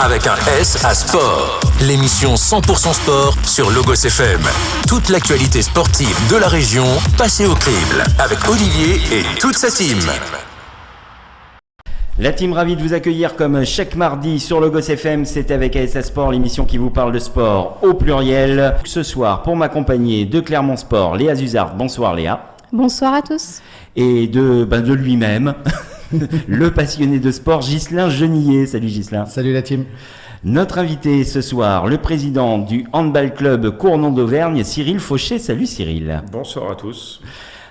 avec un S à sport. L'émission 100% sport sur Logos FM. Toute l'actualité sportive de la région passée au crible avec Olivier et toute sa team. La team ravie de vous accueillir comme chaque mardi sur Logos FM, c'est avec ASA Sport, l'émission qui vous parle de sport au pluriel. Ce soir, pour m'accompagner de Clermont Sport, Léa Zuzard. Bonsoir Léa. Bonsoir à tous. Et de lui-même, le passionné de sport, Ghislain Genillet. Salut Ghislain. Salut la team. Notre invité ce soir, le président du handball club Cournon d'Auvergne, Cyril Fauché. Salut Cyril. Bonsoir à tous.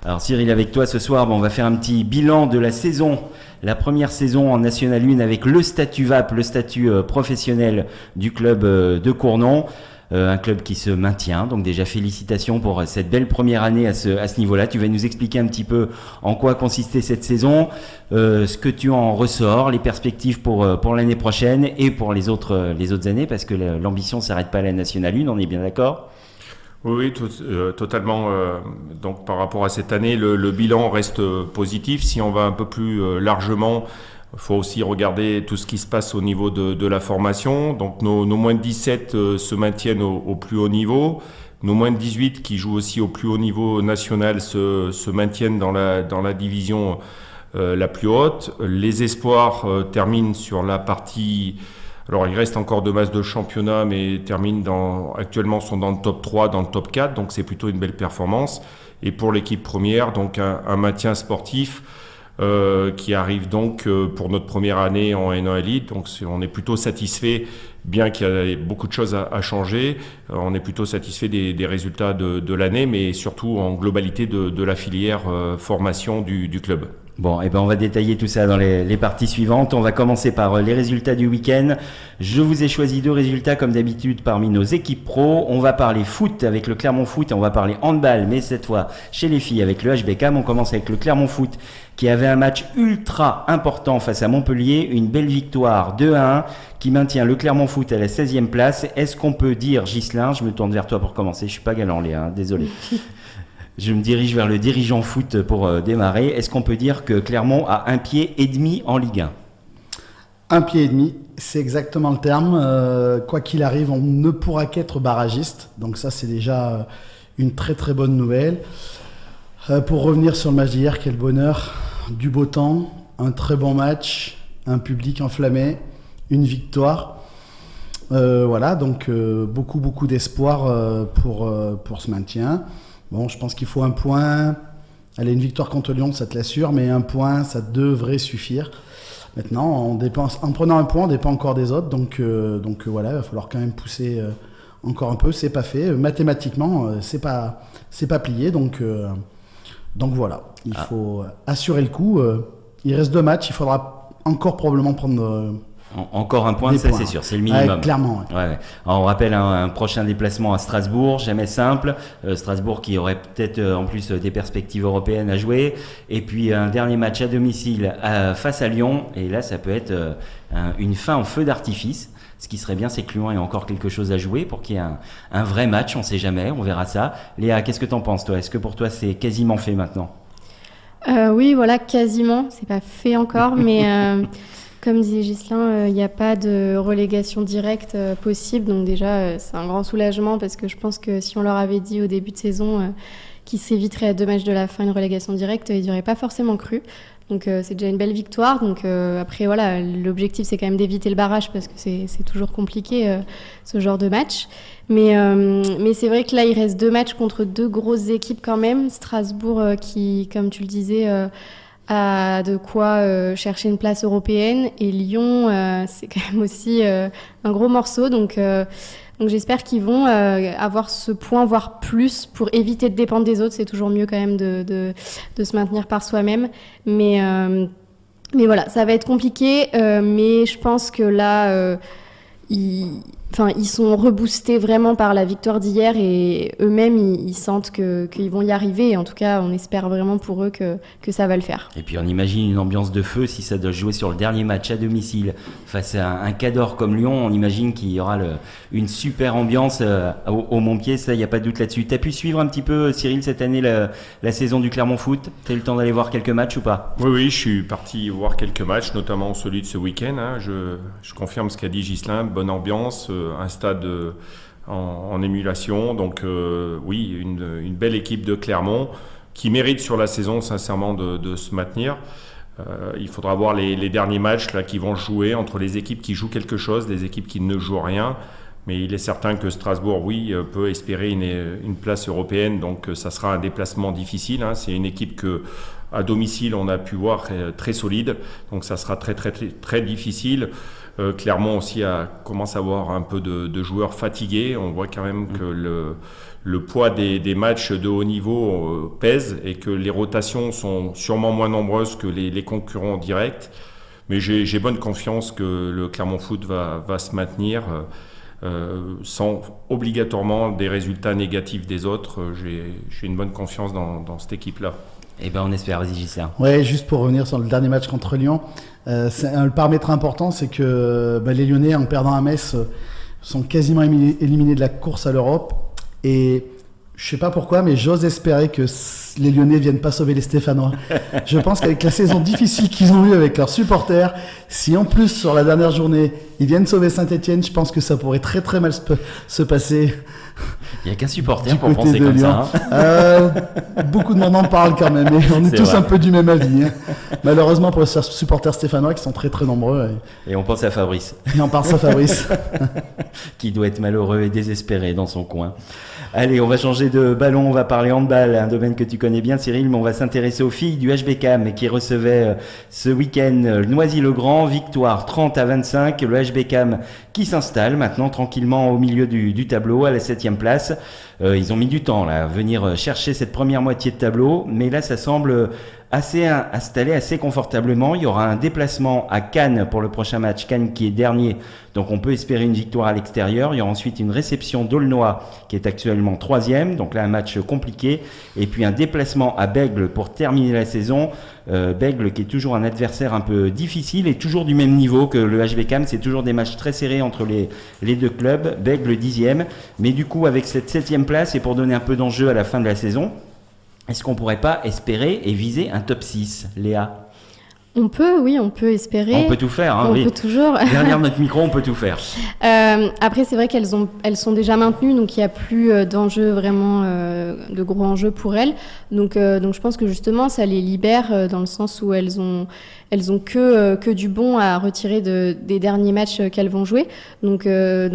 Alors Cyril, avec toi ce soir, on va faire un petit bilan de la saison. La première saison en National 1 avec le statut VAP, le statut professionnel du club de Cournon. Un club qui se maintient, donc déjà félicitations pour cette belle première année à ce niveau-là. Tu vas nous expliquer un petit peu en quoi consistait cette saison, ce que tu en ressors, les perspectives pour l'année prochaine et pour les autres années, parce que l'ambition ne s'arrête pas à la National 1, on est bien d'accord ? Oui, totalement. Donc par rapport à cette année, le bilan reste positif. Si on va un peu plus largement, il faut aussi regarder tout ce qui se passe au niveau de la formation. Donc nos moins de 17 se maintiennent au plus haut niveau. Nos moins de 18 qui jouent aussi au plus haut niveau national se maintiennent dans la division la plus haute. Les espoirs terminent sur la partie... Alors, il reste encore 2 matchs de championnat, mais actuellement sont dans le top 3, dans le top 4, donc c'est plutôt une belle performance. Et pour l'équipe première, donc un maintien sportif qui arrive donc pour notre première année en N1 Elite. Donc on est plutôt satisfait, bien qu'il y ait beaucoup de choses à changer. On est plutôt satisfait des résultats de l'année, mais surtout en globalité de la filière formation du club. Bon, on va détailler tout ça dans les parties suivantes. On va commencer par les résultats du week-end. Je vous ai choisi 2 résultats comme d'habitude parmi nos équipes pro. On va parler foot avec le Clermont Foot et on va parler handball, mais cette fois chez les filles avec le HBCAM. On commence avec le Clermont Foot qui avait un match ultra important face à Montpellier. Une belle victoire 2-1 qui maintient le Clermont Foot à la 16e place. Est-ce qu'on peut dire, Ghislain, je me tourne vers toi pour commencer, je suis pas galant Léa, désolé. Je me dirige vers le dirigeant foot pour démarrer. Est-ce qu'on peut dire que Clermont a 1 pied et demi en Ligue 1 ? 1 pied et demi, c'est exactement le terme. Quoi qu'il arrive, on ne pourra qu'être barragiste. Donc ça, c'est déjà une très très bonne nouvelle. Pour revenir sur le match d'hier, quel bonheur. Du beau temps, un très bon match, un public enflammé, une victoire. Voilà, donc beaucoup d'espoir pour ce maintien. Bon, je pense qu'il faut un point. Allez, une victoire contre Lyon, ça te l'assure, mais un point, ça devrait suffire. Maintenant, en prenant un point, on dépend encore des autres. Donc voilà, il va falloir quand même pousser encore un peu. C'est pas fait. Mathématiquement, c'est pas plié. Donc voilà, il faut assurer le coup. Il reste 2 matchs. Il faudra encore probablement prendre... Encore un point, ça c'est sûr, c'est le minimum. Clairement. Ouais. Alors, on rappelle un prochain déplacement à Strasbourg, jamais simple. Strasbourg qui aurait peut-être en plus des perspectives européennes à jouer. Et puis un dernier match à domicile face à Lyon. Et là, ça peut être une fin en feu d'artifice. Ce qui serait bien, c'est que Lyon ait encore quelque chose à jouer pour qu'il y ait un vrai match. On ne sait jamais, on verra ça. Léa, qu'est-ce que tu en penses toi ? Est-ce que pour toi, c'est quasiment fait maintenant ? Oui, voilà, quasiment. C'est pas fait encore, mais... Comme disait Ghislain, il n'y a pas de relégation directe possible. Donc déjà, c'est un grand soulagement parce que je pense que si on leur avait dit au début de saison qu'ils s'éviteraient à 2 matchs de la fin une relégation directe, ils n'y auraient pas forcément cru. Donc c'est déjà une belle victoire. Donc après, voilà, l'objectif, c'est quand même d'éviter le barrage parce que c'est toujours compliqué ce genre de match. Mais c'est vrai que là, il reste 2 matchs contre 2 grosses équipes quand même. Strasbourg qui, comme tu le disais... a de quoi chercher une place européenne et Lyon c'est quand même aussi un gros morceau donc j'espère qu'ils vont avoir ce point voire plus pour éviter de dépendre des autres. C'est toujours mieux quand même de se maintenir par soi-même mais voilà, ça va être compliqué mais je pense que là ils sont reboostés vraiment par la victoire d'hier et eux-mêmes, ils sentent qu'ils vont y arriver. Et en tout cas, on espère vraiment pour eux que ça va le faire. Et puis on imagine une ambiance de feu si ça doit jouer sur le dernier match à domicile face à un Cador comme Lyon. On imagine qu'il y aura une super ambiance au Montpied, ça, il n'y a pas de doute là-dessus. Tu as pu suivre un petit peu, Cyril, cette année, la saison du Clermont Foot? Tu as eu le temps d'aller voir quelques matchs ou pas? Oui, je suis parti voir quelques matchs, notamment celui de ce week-end. Je confirme ce qu'a dit Ghislain, bonne ambiance, un stade en émulation. Donc oui, une belle équipe de Clermont qui mérite sur la saison sincèrement de se maintenir. Il faudra voir les derniers matchs là, qui vont jouer entre les équipes qui jouent quelque chose, les équipes qui ne jouent rien. Mais il est certain que Strasbourg, oui, peut espérer une place européenne. Donc ça sera un déplacement difficile. C'est une équipe qu'à domicile, on a pu voir très solide. Donc ça sera très, très, très, très difficile. Clermont aussi commence à avoir un peu de joueurs fatigués. On voit quand même que le poids des matchs de haut niveau pèse et que les rotations sont sûrement moins nombreuses que les concurrents directs. Mais j'ai bonne confiance que le Clermont Foot va se maintenir sans obligatoirement des résultats négatifs des autres. J'ai une bonne confiance dans cette équipe-là. Eh ben on espère, vas-y Ghislain. Ouais, juste pour revenir sur le dernier match contre Lyon, le paramètre important, c'est que les Lyonnais, en perdant à Metz, sont quasiment éliminés de la course à l'Europe. Et je sais pas pourquoi, mais j'ose espérer que les Lyonnais viennent pas sauver les Stéphanois. Je pense qu'avec la saison difficile qu'ils ont eue avec leurs supporters, si en plus sur la dernière journée ils viennent sauver Saint-Etienne, je pense que ça pourrait très très mal se passer. Il n'y a qu'un supporter pour penser comme Lyon. Ça. Beaucoup de monde en parle quand même, et on est tous vrai. un peu du même avis. Malheureusement pour les supporters stéphanois qui sont très très nombreux. Et on pense à Fabrice. Et on pense à Fabrice. Qui doit être malheureux et désespéré dans son coin. Allez, on va changer de ballon, on va parler handball, un domaine que tu connais bien Cyril, mais on va s'intéresser aux filles du HBCAM qui recevaient ce week-end Noisy-le-Grand, victoire 30-25, le HBCAM qui s'installe maintenant tranquillement au milieu du tableau à la 7e place. Ils ont mis du temps là, à venir chercher cette première moitié de tableau, mais là ça semble assez installé assez confortablement. Il y aura un déplacement à Cannes pour le prochain match, Cannes qui est dernier, donc on peut espérer une victoire à l'extérieur. Il y aura ensuite une réception d'Aulnoy qui est actuellement 3e, donc là un match compliqué, et puis un déplacement à Bègles pour terminer la saison. Bègles qui est toujours un adversaire un peu difficile et toujours du même niveau que le HBCAM, c'est toujours des matchs très serrés entre les deux clubs. Bègles 10e, mais du coup avec cette 7e place et pour donner un peu d'enjeu à la fin de la saison, est-ce qu'on pourrait pas espérer et viser un top 6, Léa? On peut espérer. On peut tout faire, on peut toujours. Derrière notre micro, on peut tout faire. Après, c'est vrai qu'elles sont déjà maintenues, donc il n'y a plus d'enjeux vraiment, de gros enjeux pour elles. Donc je pense que justement, ça les libère dans le sens où elles ont que du bon à retirer des derniers matchs qu'elles vont jouer. Donc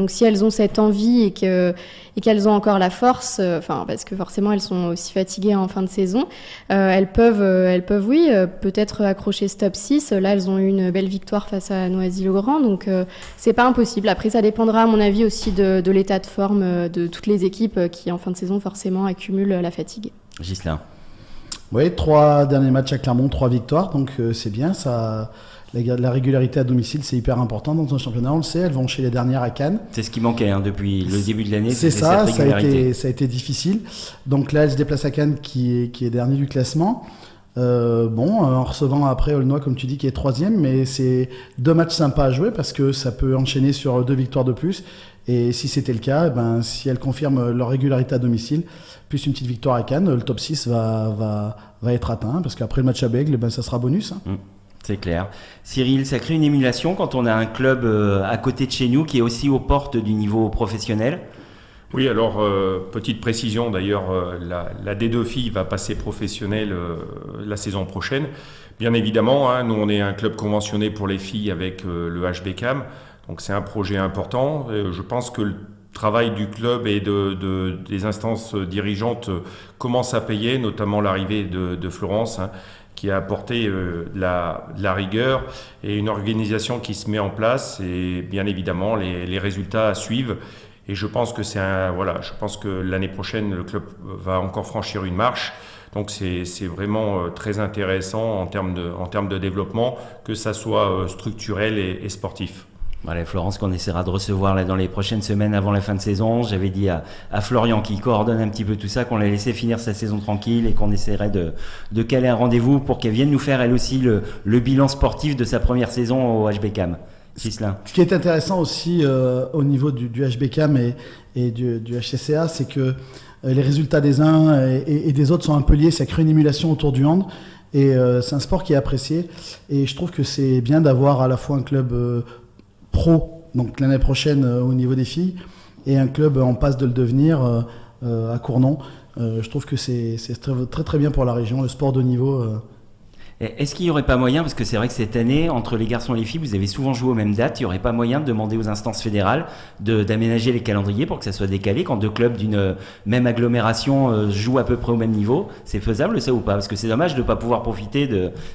si elles ont cette envie et qu'elles ont encore la force, parce que forcément elles sont aussi fatiguées en fin de saison, elles peuvent oui, peut-être accrocher ce top 6. Là, elles ont eu une belle victoire face à Noisy-le-Grand, donc c'est pas impossible. Après, ça dépendra à mon avis aussi de l'état de forme de toutes les équipes qui en fin de saison forcément accumulent la fatigue. Ghislain. Oui, 3 derniers matchs à Clermont, 3 victoires, donc c'est bien. Ça, la régularité à domicile, c'est hyper important dans un championnat, on le sait. Elles vont chez les dernières à Cannes. C'est ce qui manquait depuis le début de l'année. C'est ça, cette régularité. ça a été difficile. Donc là, elles se déplacent à Cannes qui est dernier du classement. En recevant après Aulnoy, comme tu dis, qui est 3e, mais c'est 2 matchs sympas à jouer parce que ça peut enchaîner sur 2 victoires de plus. Et si c'était le cas, si elles confirment leur régularité à domicile, plus une petite victoire à Cannes, le top 6 va être atteint, parce qu'après le match à Bègles, ça sera bonus. C'est clair. Cyril, ça crée une émulation quand on a un club à côté de chez nous qui est aussi aux portes du niveau professionnel? Oui, alors, petite précision d'ailleurs, la D2 filles va passer professionnelle la saison prochaine. Bien évidemment, nous on est un club conventionné pour les filles avec le HBCAM, donc c'est un projet important. Je pense que le travail du club et des instances dirigeantes commence à payer, notamment l'arrivée de Florence, qui a apporté de la rigueur et une organisation qui se met en place, et bien évidemment les résultats suivent. Et je pense que je pense que l'année prochaine le club va encore franchir une marche. Donc c'est vraiment très intéressant en termes de développement, que ça soit structurel et sportif. Voilà, Florence, qu'on essaiera de recevoir là dans les prochaines semaines avant la fin de saison. J'avais dit à Florian, qui coordonne un petit peu tout ça, qu'on la laissait finir sa saison tranquille et qu'on essaierait de caler un rendez-vous pour qu'elle vienne nous faire elle aussi le bilan sportif de sa première saison au HBCAM. Ghislain. Ce qui est intéressant aussi au niveau du HBCAM et du HCCA, c'est que les résultats des uns et des autres sont un peu liés. Ça crée une émulation autour du hand. Et c'est un sport qui est apprécié. Et je trouve que c'est bien d'avoir à la fois un club pro, donc l'année prochaine au niveau des filles, et un club en passe de le devenir à Cournon. Je trouve que c'est très, très très bien pour la région, le sport de haut niveau. Est-ce qu'il n'y aurait pas moyen, parce que c'est vrai que cette année, entre les garçons et les filles, vous avez souvent joué aux mêmes dates, il n'y aurait pas moyen de demander aux instances fédérales d'aménager les calendriers pour que ça soit décalé quand deux clubs d'une même agglomération jouent à peu près au même niveau? C'est faisable ça ou pas? Parce que c'est dommage de ne pas pouvoir profiter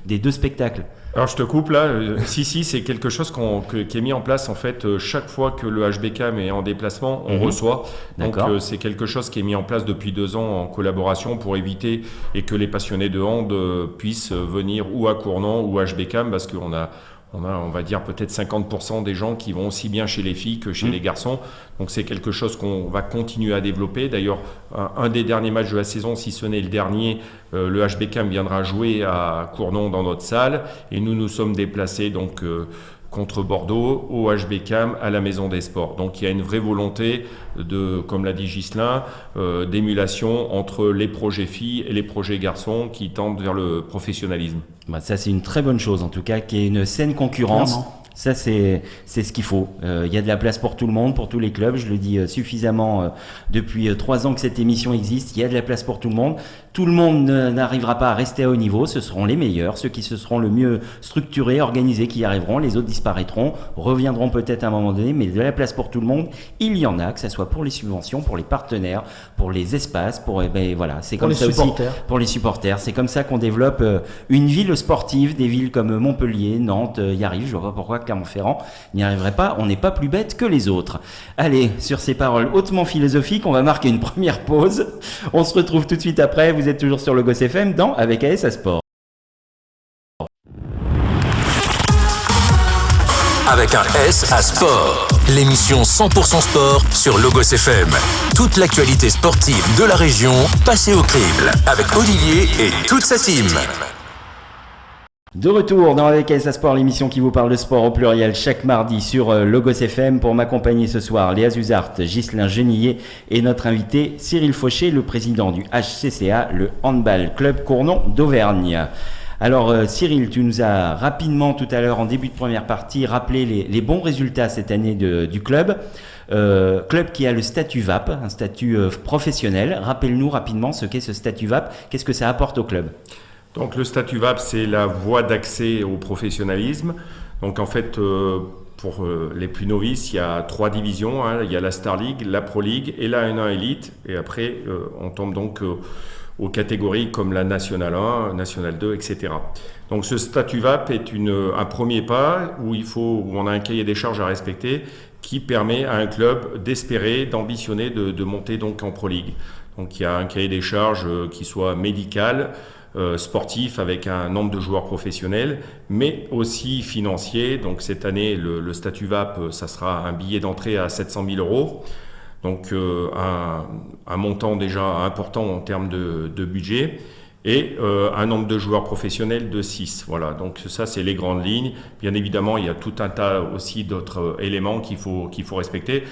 des deux spectacles. Alors je te coupe là, si c'est quelque chose qui est mis en place en fait chaque fois que le HBCAM est en déplacement, on reçoit. Donc c'est quelque chose qui est mis en place depuis 2 ans en collaboration pour éviter et que les passionnés de hand puissent venir ou à Cournon ou à HBCAM parce qu'on a, on va dire, peut-être 50% des gens qui vont aussi bien chez les filles que chez les garçons. Donc c'est quelque chose qu'on va continuer à développer. D'ailleurs, un des derniers matchs de la saison, si ce n'est le dernier, le HBCAM viendra jouer à Cournon dans notre salle. Et nous sommes déplacés donc contre Bordeaux, au HBCAM, à la Maison des Sports. Donc il y a une vraie volonté comme l'a dit Ghislain, d'émulation entre les projets filles et les projets garçons qui tendent vers le professionnalisme. Bah, ça c'est une très bonne chose en tout cas, qu'il y ait une saine concurrence. Clairement. Ça, c'est ce qu'il faut. Il y a de la place pour tout le monde, pour tous les clubs. Je le dis suffisamment depuis 3 ans que cette émission existe. Il y a de la place pour tout le monde. Tout le monde n'arrivera pas à rester à haut niveau. Ce seront les meilleurs, ceux qui se seront le mieux structurés, organisés, qui y arriveront. Les autres disparaîtront, reviendront peut-être à un moment donné. Mais de la place pour tout le monde, il y en a, que ce soit pour les subventions, pour les partenaires, pour les espaces, voilà. C'est comme ça aussi pour les supporters. C'est comme ça qu'on développe une ville sportive. Des villes comme Montpellier, Nantes y arrivent. Je vois pas pourquoi Clermont-Ferrand n'y arriverait pas, on n'est pas plus bête que les autres. Allez, sur ces paroles hautement philosophiques, on va marquer une première pause. On se retrouve tout de suite après, vous êtes toujours sur Logos FM dans Avec AS Sport. Avec un S à Sport, l'émission 100% sport sur Logos FM. Toute l'actualité sportive de la région passée au crible avec Olivier et toute sa team. De retour dans Avec AS Sport, l'émission qui vous parle de sport au pluriel chaque mardi sur Logos FM. Pour m'accompagner ce soir, Léa Zuzart, Ghislain Genillet et notre invité Cyril Fauché, le président du HCCA, le Handball Club Cournon d'Auvergne. Alors Cyril, tu nous as rapidement tout à l'heure en début de première partie rappelé les bons résultats cette année du club. Club qui a le statut VAP, un statut professionnel. Rappelle-nous rapidement ce qu'est ce statut VAP, qu'est-ce que ça apporte au club ? Donc le statut VAP, c'est la voie d'accès au professionnalisme. Donc en fait, pour les plus novices, il y a 3 divisions. Il y a la Star League, la Pro League et la N1 Elite. Et après, on tombe donc aux catégories comme la National 1, National 2, etc. Donc ce statut VAP est un premier pas où on a un cahier des charges à respecter qui permet à un club d'espérer, d'ambitionner de monter donc en Pro League. Donc il y a un cahier des charges qui soit médical, sportif avec un nombre de joueurs professionnels, mais aussi financier. Donc cette année, le statut VAP, ça sera un billet d'entrée à 700 000 €. Donc un montant déjà important en termes de budget. Et un nombre de joueurs professionnels de 6. Voilà, donc ça c'est les grandes lignes. Bien évidemment, il y a tout un tas aussi d'autres éléments qu'il faut respecter,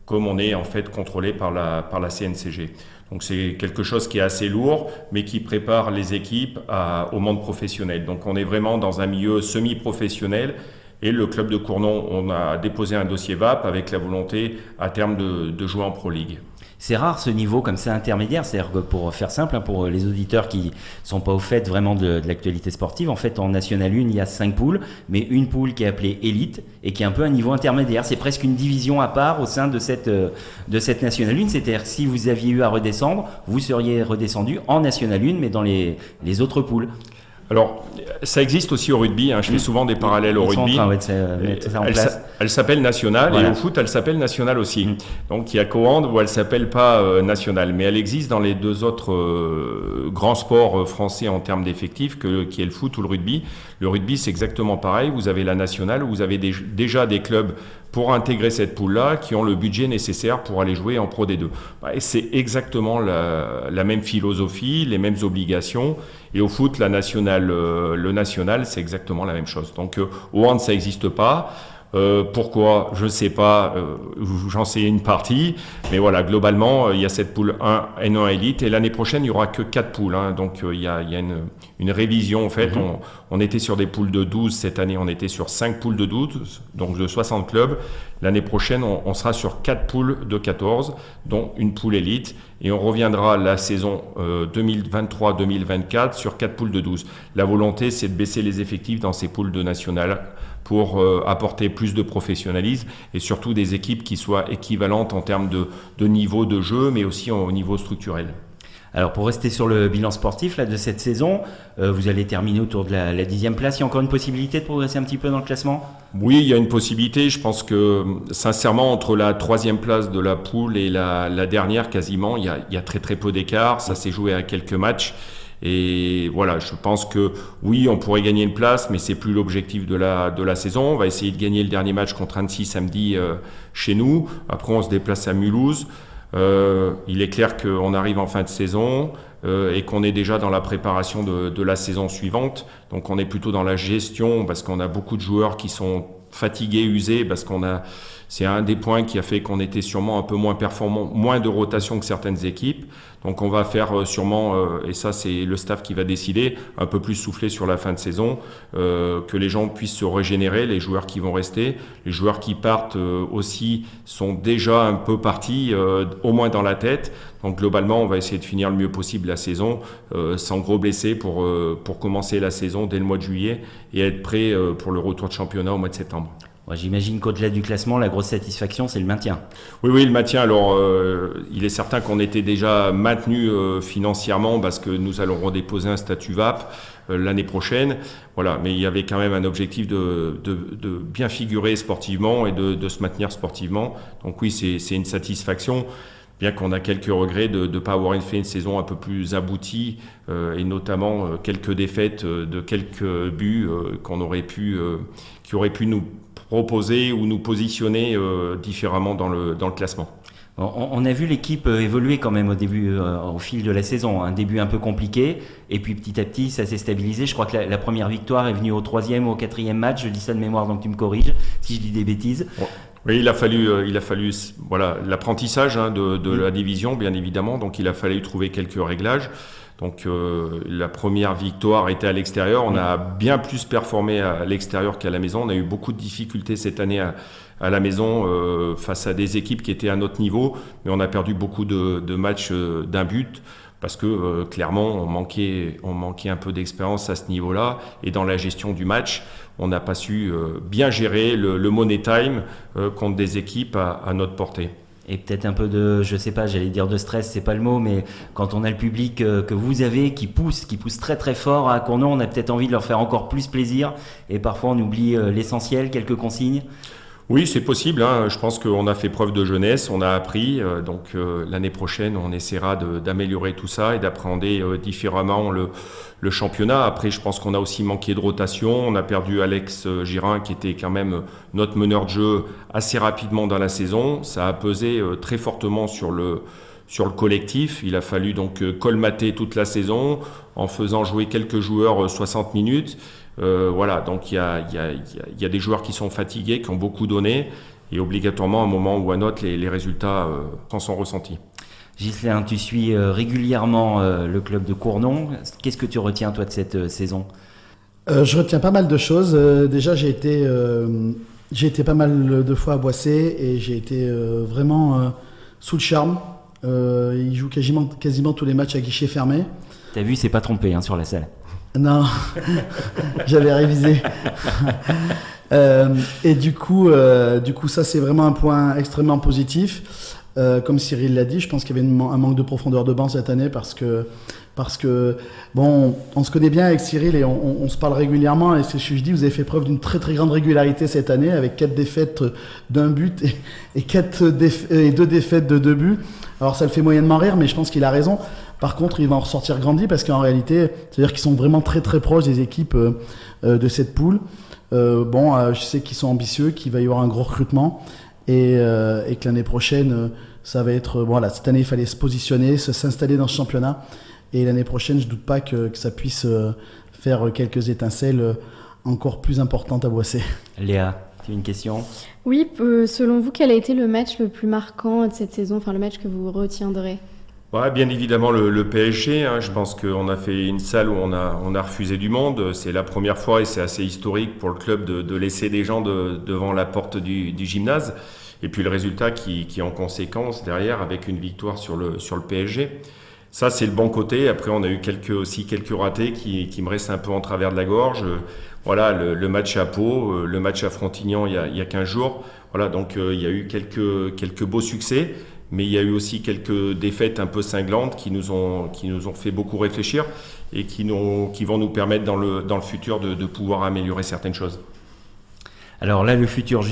comme on est en fait contrôlé par la CNCG. Donc c'est quelque chose qui est assez lourd, mais qui prépare les équipes au monde professionnel. Donc on est vraiment dans un milieu semi-professionnel. Et le club de Cournon, on a déposé un dossier VAP avec la volonté à terme de jouer en Pro League. C'est rare ce niveau comme ça intermédiaire, c'est-à-dire que pour faire simple, pour les auditeurs qui sont pas au fait vraiment de l'actualité sportive, en fait en National 1 il y a 5 poules, mais une poule qui est appelée Elite et qui est un peu un niveau intermédiaire, c'est presque une division à part au sein de cette National 1, c'est-à-dire que si vous aviez eu à redescendre, vous seriez redescendu en National 1 mais dans les autres poules. Alors, ça existe aussi au rugby, je fais souvent des parallèles au rugby. Elle s'appelle nationale, voilà. Et au foot, elle s'appelle nationale aussi. Donc, il y a co-hand où elle ne s'appelle pas nationale, mais elle existe dans les 2 autres grands sports français en termes d'effectifs, qui est le foot ou le rugby. Le rugby, c'est exactement pareil. Vous avez la nationale, vous avez déjà des clubs pour intégrer cette poule-là qui ont le budget nécessaire pour aller jouer en Pro D2. Et c'est exactement la même philosophie, les mêmes obligations. Et au foot, le national, c'est exactement la même chose. Donc au hand, ça n'existe pas. Pourquoi? Je ne sais pas, j'en sais une partie, mais voilà, globalement, il y a cette poule 1 N1 Elite, et l'année prochaine, il n'y aura que 4 poules, hein, donc il y a une révision, en fait, on était sur des poules de 12, cette année, on était sur 5 poules de 12, donc de 60 clubs. L'année prochaine, on sera sur 4 poules de 14, dont une poule élite, et on reviendra la saison 2023-2024 sur 4 poules de 12. La volonté, c'est de baisser les effectifs dans ces poules de nationales pour apporter plus de professionnalisme et surtout des équipes qui soient équivalentes en termes de niveau de jeu, mais aussi au niveau structurel. Alors pour rester sur le bilan sportif là, de cette saison, vous allez terminer autour de la 10e place. Il y a encore une possibilité de progresser un petit peu dans le classement? Oui, il y a une possibilité. Je pense que sincèrement, entre la 3e place de la poule et la dernière, quasiment, il y a très très peu d'écart. Ça s'est joué à quelques matchs. Et voilà, je pense que oui, on pourrait gagner une place, mais c'est plus l'objectif de la saison. On va essayer de gagner le dernier match contre Annecy samedi chez nous. Après, on se déplace à Mulhouse. Il est clair qu'on arrive en fin de saison et qu'on est déjà dans la préparation de la saison suivante. Donc on est plutôt dans la gestion parce qu'on a beaucoup de joueurs qui sont fatigués, usés, parce c'est un des points qui a fait qu'on était sûrement un peu moins performant, moins de rotation que certaines équipes. Donc on va faire sûrement, et ça c'est le staff qui va décider, un peu plus souffler sur la fin de saison, que les gens puissent se régénérer, les joueurs qui vont rester. Les joueurs qui partent aussi sont déjà un peu partis, au moins dans la tête. Donc globalement, on va essayer de finir le mieux possible la saison, sans gros blessés pour commencer la saison dès le mois de juillet et être prêt pour le retour de championnat au mois de septembre. J'imagine qu'au-delà du classement, la grosse satisfaction, c'est le maintien. Oui, le maintien. Alors, il est certain qu'on était déjà maintenu financièrement parce que nous allons redéposer un statut VAP l'année prochaine. Voilà, mais il y avait quand même un objectif de bien figurer sportivement et de se maintenir sportivement. Donc oui, c'est une satisfaction. Bien qu'on a quelques regrets de ne pas avoir fait une saison un peu plus aboutie et notamment quelques défaites de quelques buts qui auraient pu nous proposer ou nous positionner différemment dans le classement. On a vu l'équipe évoluer quand même au début, au fil de la saison. Un début un peu compliqué, et puis petit à petit, ça s'est stabilisé. Je crois que la première victoire est venue au 3e ou au 4e match. Je dis ça de mémoire, donc tu me corriges si je dis des bêtises. Oui, il a fallu voilà, l'apprentissage de la division, bien évidemment. Donc il a fallu trouver quelques réglages. Donc la première victoire était à l'extérieur. On a bien plus performé à l'extérieur qu'à la maison. On a eu beaucoup de difficultés cette année à la maison face à des équipes qui étaient à notre niveau. Mais on a perdu beaucoup de matchs d'un but parce que clairement on manquait un peu d'expérience à ce niveau-là. Et dans la gestion du match, on n'a pas su bien gérer le money time contre des équipes à notre portée. Et peut-être un peu de, je sais pas, j'allais dire de stress, c'est pas le mot, mais quand on a le public que vous avez qui pousse très très fort à Cournon, on a peut-être envie de leur faire encore plus plaisir et parfois on oublie l'essentiel, quelques consignes. Oui, c'est possible. Je pense qu'on a fait preuve de jeunesse, on a appris. Donc l'année prochaine, on essaiera d'améliorer tout ça et d'appréhender différemment le championnat. Après, je pense qu'on a aussi manqué de rotation. On a perdu Alex Girin, qui était quand même notre meneur de jeu assez rapidement dans la saison. Ça a pesé très fortement sur le collectif. Il a fallu donc colmater toute la saison en faisant jouer quelques joueurs 60 minutes. Voilà, donc il y a des joueurs qui sont fatigués, qui ont beaucoup donné, et obligatoirement, à un moment ou à un autre, les résultats en sont ressentis. Ghislain, tu suis régulièrement le club de Cournon. Qu'est-ce que tu retiens, toi, de cette saison ? Je retiens pas mal de choses. Déjà, j'ai été pas mal de fois à Boissé et j'ai été vraiment sous le charme. Ils jouent quasiment tous les matchs à guichet fermé. T'as vu, c'est pas trompé sur la salle. Non, j'avais révisé. Et du coup, ça c'est vraiment un point extrêmement positif. Comme Cyril l'a dit, je pense qu'il y avait un manque de profondeur de banc cette année parce que bon, on se connaît bien avec Cyril et on se parle régulièrement. Et ce que je dis, vous avez fait preuve d'une très très grande régularité cette année avec 4 défaites d'un but et 2 défaites de 2 buts. Alors ça le fait moyennement rire, mais je pense qu'il a raison. Par contre, il va en ressortir grandi parce qu'en réalité, c'est-à-dire qu'ils sont vraiment très très proches des équipes de cette poule. Je sais qu'ils sont ambitieux, qu'il va y avoir un gros recrutement et que l'année prochaine, ça va être... cette année, il fallait se positionner, s'installer dans ce championnat. Et l'année prochaine, je ne doute pas que ça puisse faire quelques étincelles encore plus importantes à Boissé. Léa, tu as une question ? Oui, selon vous, quel a été le match le plus marquant de cette saison, enfin le match que vous retiendrez ? Ouais, bien évidemment le PSG, je pense qu'on a fait une salle où on a refusé du monde. C'est la première fois et c'est assez historique pour le club de laisser des gens devant la porte du gymnase. Et puis le résultat qui est en conséquence derrière avec une victoire sur le PSG. Ça, c'est le bon côté. Après, on a eu quelques ratés qui me restent un peu en travers de la gorge. Voilà, le match à Pau, le match à Frontignan il y a 15 jours. Voilà, donc il y a eu quelques beaux succès. Mais il y a eu aussi quelques défaites un peu cinglantes qui nous ont fait beaucoup réfléchir et qui vont nous permettre dans le futur de pouvoir améliorer certaines choses. Alors là, le futur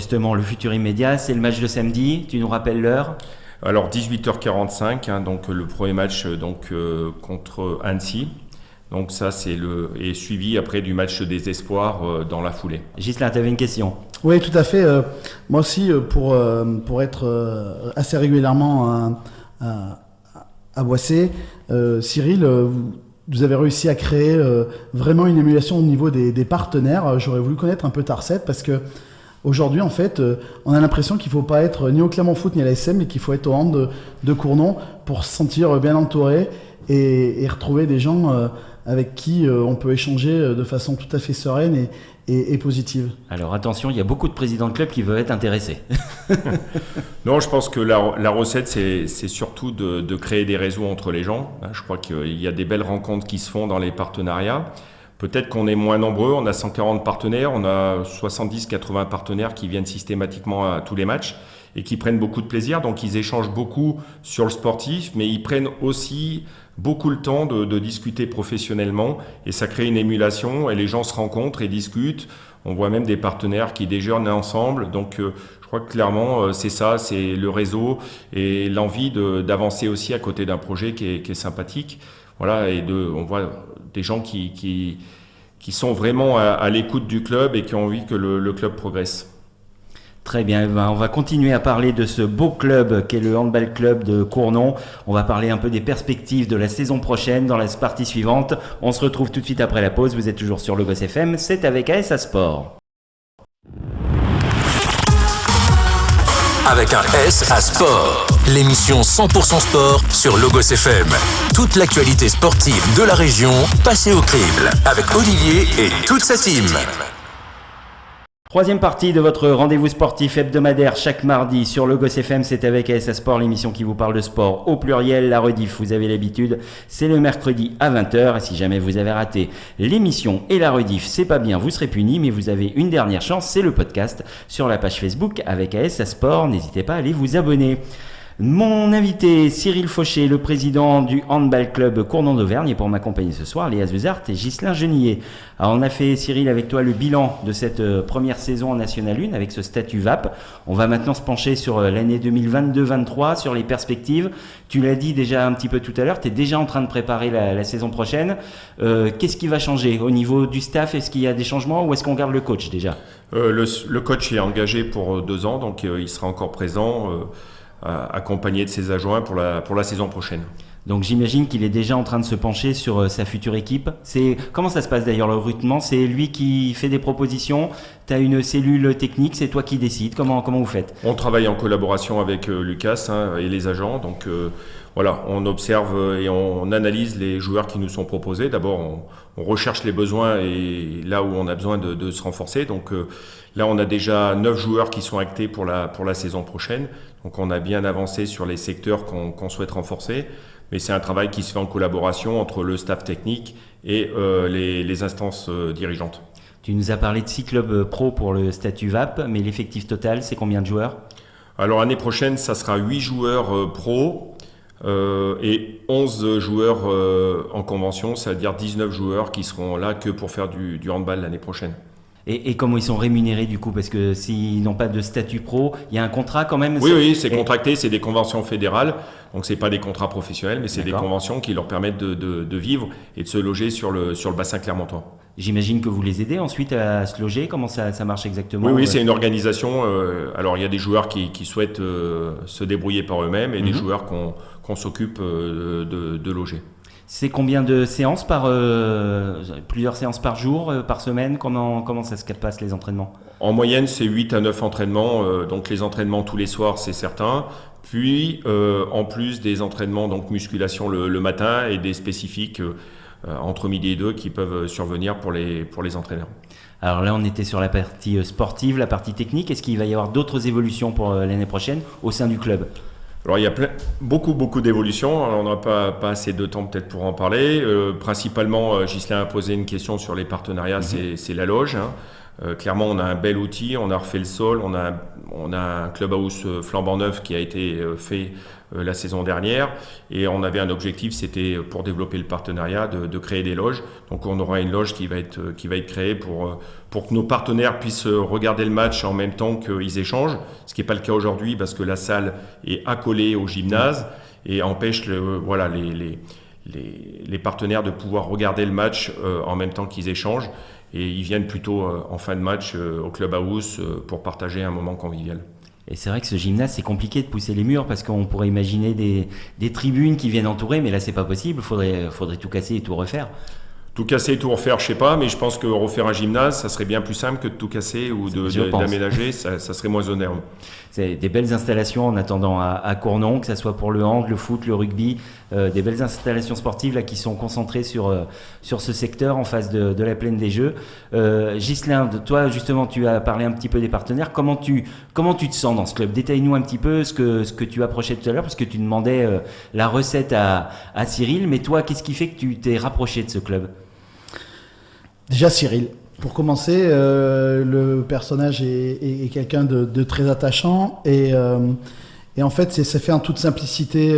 immédiat, c'est le match de samedi. Tu nous rappelles l'heure ? Alors 18h45, donc le premier match contre Annecy. Donc ça, est suivi après du match des espoirs dans la foulée. Ghislain, tu avais une question ? Oui, tout à fait. Moi aussi, pour être assez régulièrement à Boissé, Cyril, vous avez réussi à créer vraiment une émulation au niveau des partenaires. J'aurais voulu connaître un peu ta recette parce que aujourd'hui, en fait, on a l'impression qu'il ne faut pas être ni au Clermont Foot ni à l'ASM, mais qu'il faut être au hand de Cournon pour se sentir bien entouré et retrouver des gens avec qui on peut échanger de façon tout à fait sereine et positive. Alors attention, il y a beaucoup de présidents de clubs qui veulent être intéressés. Non, je pense que la recette, c'est surtout de créer des réseaux entre les gens. Je crois qu'il y a des belles rencontres qui se font dans les partenariats. Peut-être qu'on est moins nombreux, on a 140 partenaires, on a 70-80 partenaires qui viennent systématiquement à tous les matchs et qui prennent beaucoup de plaisir. Donc ils échangent beaucoup sur le sportif, mais ils prennent aussi beaucoup le temps de discuter professionnellement et ça crée une émulation et les gens se rencontrent et discutent. On voit même des partenaires qui déjeunent ensemble. Donc je crois que clairement c'est ça, c'est le réseau et l'envie d'avancer aussi à côté d'un projet qui est sympathique. Voilà, on voit des gens qui sont vraiment à l'écoute du club et qui ont envie que le club progresse. Très bien, on va continuer à parler de ce beau club qu'est le Handball Club de Cournon. On va parler un peu des perspectives de la saison prochaine dans la partie suivante. On se retrouve tout de suite après la pause. Vous êtes toujours sur Logos FM, c'est avec ASA Sport. Avec un S à Sport, l'émission 100% sport sur Logos FM. Toute l'actualité sportive de la région passée au crible avec Olivier et toute sa team. Troisième partie de votre rendez-vous sportif hebdomadaire chaque mardi sur Logos FM, c'est avec ASA Sport, l'émission qui vous parle de sport au pluriel. La rediff, vous avez l'habitude, c'est le mercredi à 20h. Et si jamais vous avez raté l'émission et la rediff, c'est pas bien, vous serez puni, mais vous avez une dernière chance, c'est le podcast sur la page Facebook avec ASA Sport. N'hésitez pas à aller vous abonner. Mon invité, Cyril Fauché, le président du Handball Club Cournon d'Auvergne, et pour m'accompagner ce soir, Léa Zuzart et Ghislain Genillet. Alors, on a fait, Cyril, avec toi le bilan de cette première saison en National 1 avec ce statut VAP. On va maintenant se pencher sur l'année 2022-23, sur les perspectives. Tu l'as dit déjà un petit peu tout à l'heure, tu es déjà en train de préparer la saison prochaine. Qu'est-ce qui va changer au niveau du staff? Est-ce qu'il y a des changements ou est-ce qu'on garde le coach déjà? Le coach est engagé pour 2 ans, donc il sera encore présent. Accompagné de ses adjoints pour la saison prochaine. Donc j'imagine qu'il est déjà en train de se pencher sur sa future équipe. Comment ça se passe d'ailleurs le recrutement? C'est lui qui fait des propositions? Tu as une cellule technique, c'est toi qui décides? Comment vous faites? On travaille en collaboration avec Lucas et les agents. Donc voilà, on observe et on analyse les joueurs qui nous sont proposés. D'abord, on recherche les besoins et là où on a besoin de se renforcer. Donc là, on a déjà 9 joueurs qui sont actés pour la saison prochaine. Donc on a bien avancé sur les secteurs qu'on souhaite renforcer. Mais c'est un travail qui se fait en collaboration entre le staff technique et les instances dirigeantes. Tu nous as parlé de 6 clubs pro pour le statut VAP, mais l'effectif total, c'est combien de joueurs? Alors l'année prochaine, ça sera 8 joueurs pro et 11 joueurs en convention, c'est-à-dire 19 joueurs qui seront là que pour faire du handball l'année prochaine. Et comment ils sont rémunérés du coup? Parce que s'ils n'ont pas de statut pro, il y a un contrat quand même? Oui, c'est contracté, c'est des conventions fédérales. Donc c'est pas des contrats professionnels, mais c'est des conventions qui leur permettent de vivre et de se loger sur le bassin clermontois. J'imagine que vous les aidez ensuite à se loger. Comment ça marche exactement? Oui, c'est une organisation. Alors il y a des joueurs qui souhaitent se débrouiller par eux-mêmes et des joueurs qu'on s'occupe de loger. C'est combien de séances plusieurs séances par jour, par semaine? Comment ça se passe les entraînements? En moyenne, c'est 8 à 9 entraînements. Donc les entraînements tous les soirs, c'est certain. Puis en plus des entraînements donc musculation le matin et des spécifiques entre midi et 2 qui peuvent survenir pour les entraîneurs. Alors là, on était sur la partie sportive, la partie technique. Est-ce qu'il va y avoir d'autres évolutions pour l'année prochaine au sein du club? Alors il y a beaucoup d'évolutions. Alors, on n'a pas assez de temps peut-être pour en parler. Principalement, Ghislain a posé une question sur les partenariats, c'est la loge. Clairement, on a un bel outil, on a refait le sol, on a un clubhouse flambant neuf qui a été fait la saison dernière, et on avait un objectif, c'était pour développer le partenariat, de créer des loges. Donc on aura une loge qui va être créée pour que nos partenaires puissent regarder le match en même temps qu'ils échangent, ce qui n'est pas le cas aujourd'hui parce que la salle est accolée au gymnase et empêche les partenaires de pouvoir regarder le match en même temps qu'ils échangent. Et ils viennent plutôt en fin de match au clubhouse pour partager un moment convivial. Et c'est vrai que ce gymnase, c'est compliqué de pousser les murs parce qu'on pourrait imaginer des tribunes qui viennent entourer, mais là, c'est pas possible. Faudrait tout casser et tout refaire. Tout casser et tout refaire, je sais pas, mais je pense que refaire un gymnase, ça serait bien plus simple que de tout casser ou d'aménager, ça serait moins onéreux. C'est des belles installations en attendant à Cournon, que ce soit pour le hand, le foot, le rugby, des belles installations sportives là, qui sont concentrées sur ce secteur en face de la plaine des Jeux. Ghislain, toi justement, tu as parlé un petit peu des partenaires. Comment tu te sens dans ce club? Détaille-nous un petit peu ce que tu approchais tout à l'heure, parce que tu demandais la recette à Cyril, mais toi, qu'est-ce qui fait que tu t'es rapproché de ce club? Déjà Cyril. Pour commencer, le personnage est quelqu'un de très attachant et en fait c'est fait en toute simplicité.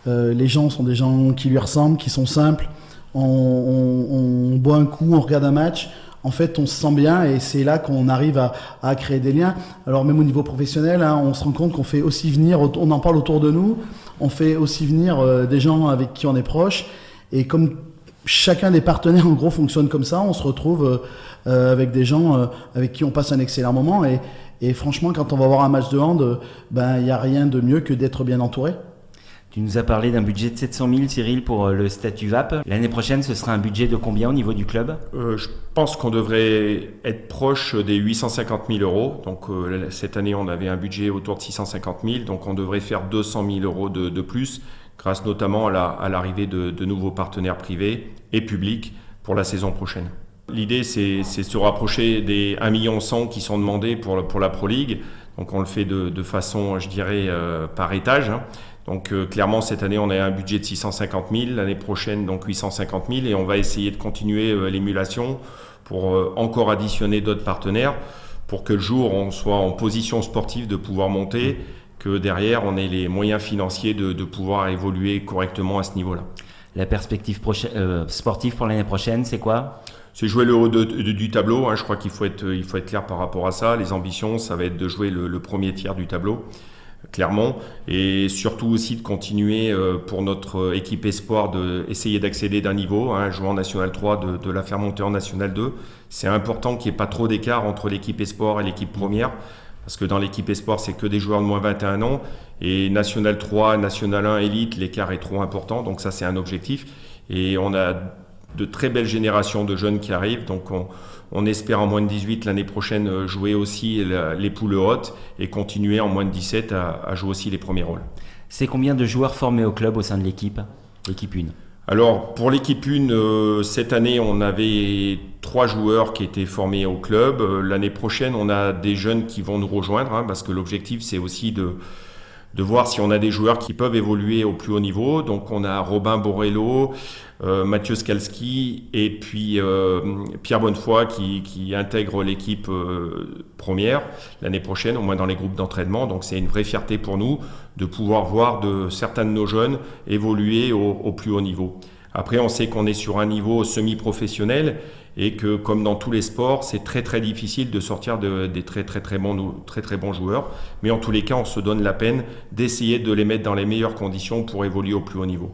Les gens sont des gens qui lui ressemblent, qui sont simples. On boit un coup, on regarde un match. En fait, on se sent bien et c'est là qu'on arrive à créer des liens. Alors même au niveau professionnel, on se rend compte qu'on fait aussi venir, on en parle autour de nous, on fait aussi venir des gens avec qui on est proche. Et comme chacun des partenaires en gros fonctionne comme ça, on se retrouve avec des gens avec qui on passe un excellent moment et franchement quand on va voir un match de hand, il n'y a rien de mieux que d'être bien entouré. Tu nous as parlé d'un budget de 700 000, Cyril, pour le statut VAP. L'année prochaine, ce sera un budget de combien au niveau du club? Je pense qu'on devrait être proche des 850 000 euros. Donc cette année, on avait un budget autour de 650 000, donc on devrait faire 200 000 euros de plus, grâce notamment à l'arrivée de nouveaux partenaires privés et publics pour la saison prochaine. L'idée, c'est de se rapprocher des 1,1 million qui sont demandés pour la Pro League. Donc on le fait de façon, je dirais, par étage. Donc clairement, cette année, on a un budget de 650 000, l'année prochaine, donc 850 000, et on va essayer de continuer l'émulation pour encore additionner d'autres partenaires pour que le jour où on soit en position sportive de pouvoir monter, que derrière, on ait les moyens financiers de pouvoir évoluer correctement à ce niveau-là. La perspective sportive pour l'année prochaine, c'est quoi? C'est jouer le haut du tableau. Je crois qu'il faut être clair par rapport à ça. Les ambitions, ça va être de jouer le premier tiers du tableau, clairement. Et surtout aussi de continuer pour notre équipe espoir d'essayer d'accéder d'un niveau, jouer en National 3, de la faire monter en National 2. C'est important qu'il n'y ait pas trop d'écart entre l'équipe espoir et l'équipe première. Parce que dans l'équipe espoir, c'est que des joueurs de moins 21 ans. Et National 3, National 1, Elite, l'écart est trop important. Donc ça, c'est un objectif. Et on a de très belles générations de jeunes qui arrivent. Donc on espère en moins de 18 l'année prochaine jouer aussi les poules hautes et continuer en moins de 17 à jouer aussi les premiers rôles. C'est combien de joueurs formés au club au sein de l'équipe 1? Alors pour l'équipe 1, cette année on avait 3 joueurs qui étaient formés au club. L'année prochaine on a des jeunes qui vont nous rejoindre parce que l'objectif c'est aussi de voir si on a des joueurs qui peuvent évoluer au plus haut niveau. Donc on a Robin Borello, Mathieu Skalski et puis Pierre Bonnefoy qui intègre l'équipe première l'année prochaine, au moins dans les groupes d'entraînement. Donc c'est une vraie fierté pour nous de pouvoir voir certains de nos jeunes évoluer au plus haut niveau. Après on sait qu'on est sur un niveau semi-professionnel et que comme dans tous les sports, c'est très très difficile de sortir des très bons joueurs. Mais en tous les cas, on se donne la peine d'essayer de les mettre dans les meilleures conditions pour évoluer au plus haut niveau.